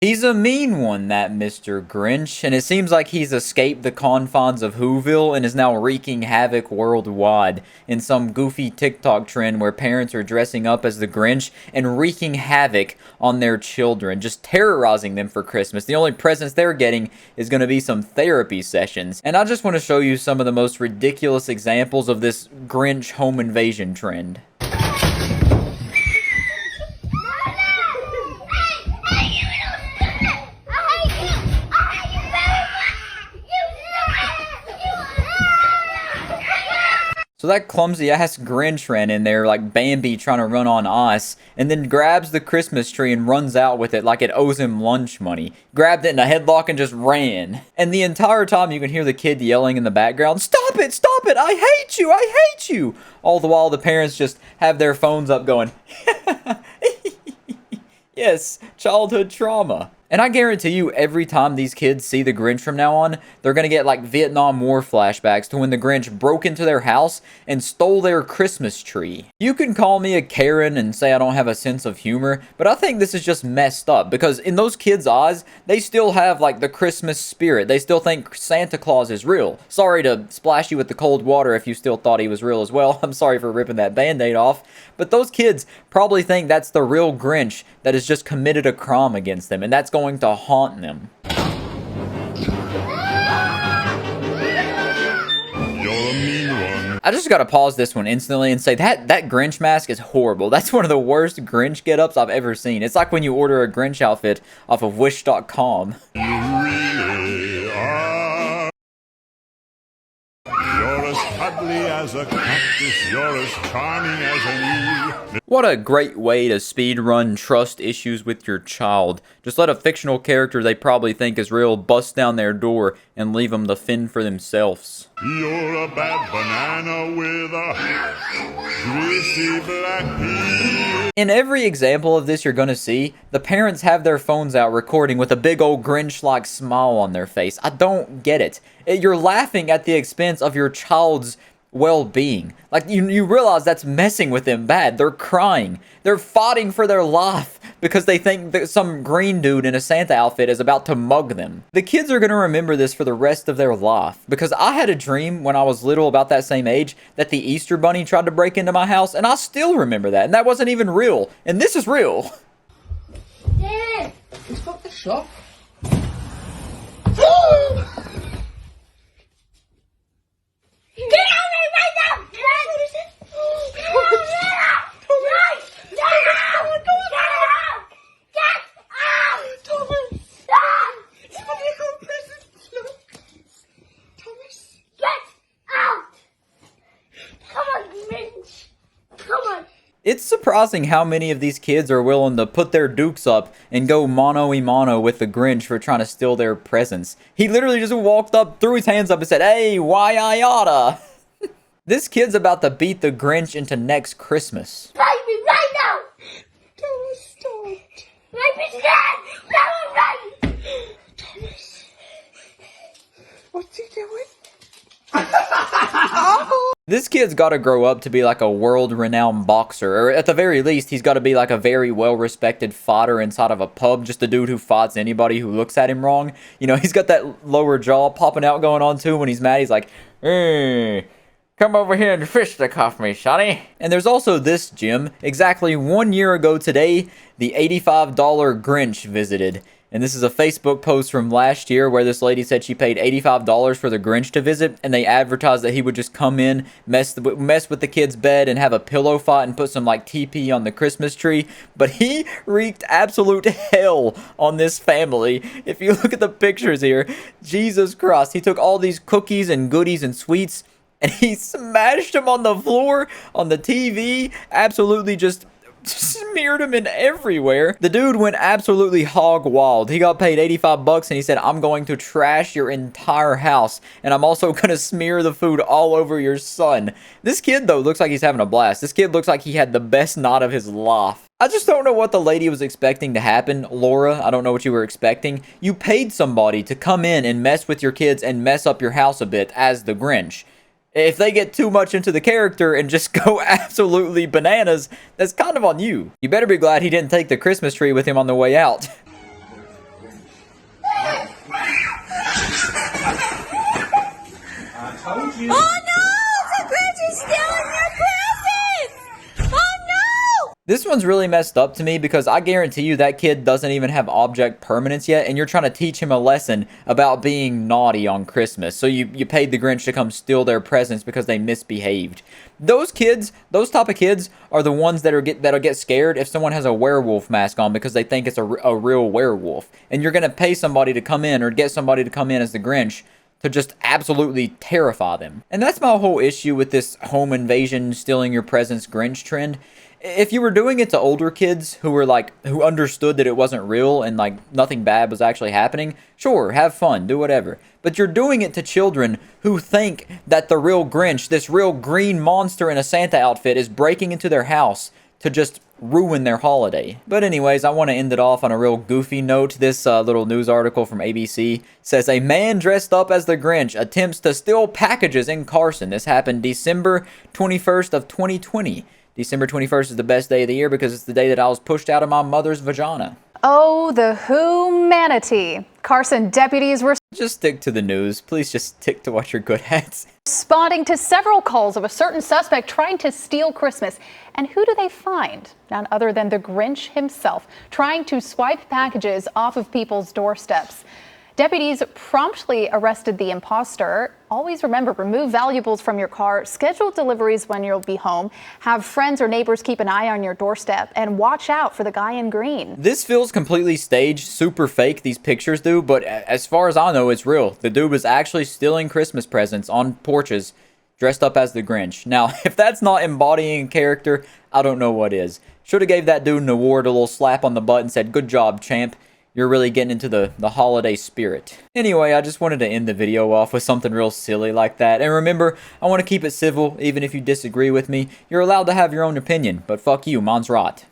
He's a mean one, that Mr. Grinch, and it seems like he's escaped the confines of Whoville and is now wreaking havoc worldwide in some goofy TikTok trend where parents are dressing up as the Grinch and wreaking havoc on their children, just terrorizing them for Christmas. The only presents they're getting is going to be some therapy sessions. And I just want to show you some of the most ridiculous examples of this Grinch home invasion trend. So that clumsy ass Grinch ran in there like Bambi trying to run on ice, and then grabs the Christmas tree and runs out with it like it owes him lunch money. Grabbed it in a headlock and just ran. And the entire time you can hear the kid yelling in the background, "Stop it, stop it, I hate you, I hate you!" All the while the parents just have their phones up going, yes, childhood trauma. And I guarantee you, every time these kids see the Grinch from now on, they're gonna get like Vietnam War flashbacks to when the Grinch broke into their house and stole their Christmas tree. You can call me a Karen and say I don't have a sense of humor, but I think this is just messed up because in those kids' eyes, they still have like the Christmas spirit. They still think Santa Claus is real. Sorry to splash you with the cold water if you still thought he was real as well. I'm sorry for ripping that Band-Aid off. But those kids probably think that's the real Grinch that has just committed a crime against them, and that's going to haunt them. I just gotta pause this one instantly and say that Grinch mask is horrible. That's one of the worst Grinch get-ups I've ever seen. It's like when you order a Grinch outfit off of Wish.com. You really are. You're as cuddly as a cactus. You're as charming as a bee. What a great way to speedrun trust issues with your child. Just let a fictional character they probably think is real bust down their door and leave them to fend for themselves. You're a bad banana with a greasy black pea. In every example of this you're gonna see, the parents have their phones out recording with a big old Grinch-like smile on their face. I don't get it. You're laughing at the expense of your child's well-being. Like, you realize that's messing with them bad. They're crying. They're fighting for their life because they think that some green dude in a Santa outfit is about to mug them. The kids are gonna remember this for the rest of their life because I had a dream when I was little, about that same age, that the Easter Bunny tried to break into my house, and I still remember that, and that wasn't even real, and this is real. Dad! He's got the shop. Get out of me right now! Dad! What is it? Get out! Get out! Get out! Thomas! It's gonna be a present. Look. Thomas. Get out! Come on, Grinch. Come on. It's surprising how many of these kids are willing to put their dukes up and go mano-a-mano with the Grinch for trying to steal their presents. He literally just walked up, threw his hands up and said, "Hey, why I oughta?" This kid's about to beat the Grinch into next Christmas. Fight me right now! Thomas, don't. Fight me today! Right! Thomas. What's he doing? This kid's got to grow up to be like a world-renowned boxer, or at the very least, he's got to be like a very well-respected fighter inside of a pub, just a dude who fights anybody who looks at him wrong. You know, he's got that lower jaw popping out going on too. When he's mad, he's like, "Hey, come over here and fisticuff me, sonny." And there's also this gym. Exactly 1 year ago today, the $85 Grinch visited. And this is a Facebook post from last year where this lady said she paid $85 for the Grinch to visit, and they advertised that he would just come in, mess with the kid's bed, and have a pillow fight and put some like TP on the Christmas tree. But he wreaked absolute hell on this family. If you look at the pictures here, Jesus Christ, he took all these cookies and goodies and sweets and he smashed them on the floor, on the TV, absolutely just smeared him in everywhere. The dude went absolutely hog wild. He got paid 85 bucks and he said, "I'm going to trash your entire house and I'm also going to smear the food all over your son." This kid though looks like he's having a blast. This kid looks like he had the best night of his life. I just don't know what the lady was expecting to happen. Laura, I don't know what you were expecting. You paid somebody to come in and mess with your kids and mess up your house a bit as the Grinch. If they get too much into the character and just go absolutely bananas, that's kind of on you. You better be glad he didn't take the Christmas tree with him on the way out. This one's really messed up to me because I guarantee you that kid doesn't even have object permanence yet, and you're trying to teach him a lesson about being naughty on Christmas. So you paid the Grinch to come steal their presents because they misbehaved. Those kids, those type of kids, are the ones that'll get scared if someone has a werewolf mask on because they think it's a real werewolf. And you're gonna pay somebody to come in or get somebody to come in as the Grinch to just absolutely terrify them. And that's my whole issue with this home invasion, stealing your presents Grinch trend. If you were doing it to older kids who understood that it wasn't real and like nothing bad was actually happening, sure, have fun, do whatever. But you're doing it to children who think that the real Grinch, this real green monster in a Santa outfit, is breaking into their house to just ruin their holiday. But anyways, I want to end it off on a real goofy note. This little news article from ABC says a man dressed up as the Grinch attempts to steal packages in Carson. This happened December 21st of 2020. December 21st is the best day of the year because it's the day that I was pushed out of my mother's vagina. Oh, the humanity. Carson deputies were Just stick to the news. Please just stick to what you're good at. responding to several calls of a certain suspect trying to steal Christmas. And who do they find? None other than the Grinch himself, trying to swipe packages off of people's doorsteps. Deputies promptly arrested the imposter. Always remember, remove valuables from your car, schedule deliveries when you'll be home, have friends or neighbors keep an eye on your doorstep, and watch out for the guy in green. This feels completely staged, super fake, these pictures do, but as far as I know, it's real. The dude was actually stealing Christmas presents on porches, dressed up as the Grinch. Now, if that's not embodying character, I don't know what is. Should have gave that dude an award, a little slap on the butt, and said, "Good job, champ. You're really getting into the holiday spirit." Anyway, I just wanted to end the video off with something real silly like that. And remember, I want to keep it civil, even if you disagree with me. You're allowed to have your own opinion, but fuck you, mine's rot.